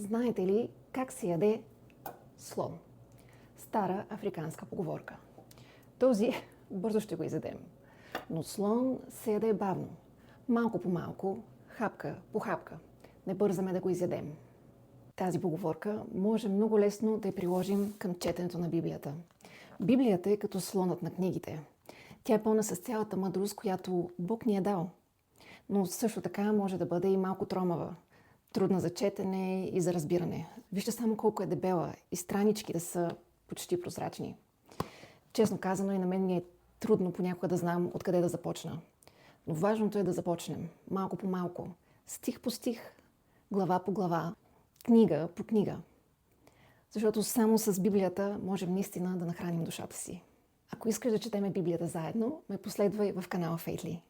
Знаете ли как се яде слон? Стара африканска поговорка. Този бързо ще го изядем, но слон се яде бавно, малко по малко, хапка по хапка. Не бързаме да го изядем. Тази поговорка може много лесно да я приложим към четенето на Библията. Библията е като слонът на книгите. Тя е пълна с цялата мъдрост, която Бог ни е дал. Но също така може да бъде и малко тромава, трудна за четене и за разбиране. Вижте само колко е дебела и страничките са почти прозрачни. Честно казано, и на мен ми е трудно понякога да знам откъде да започна. Но важното е да започнем, малко по малко, стих по стих, глава по глава, книга по книга. Защото само с Библията можем наистина да нахраним душата си. Ако искаш да четеме Библията заедно, ме последвай в канала Фейтли.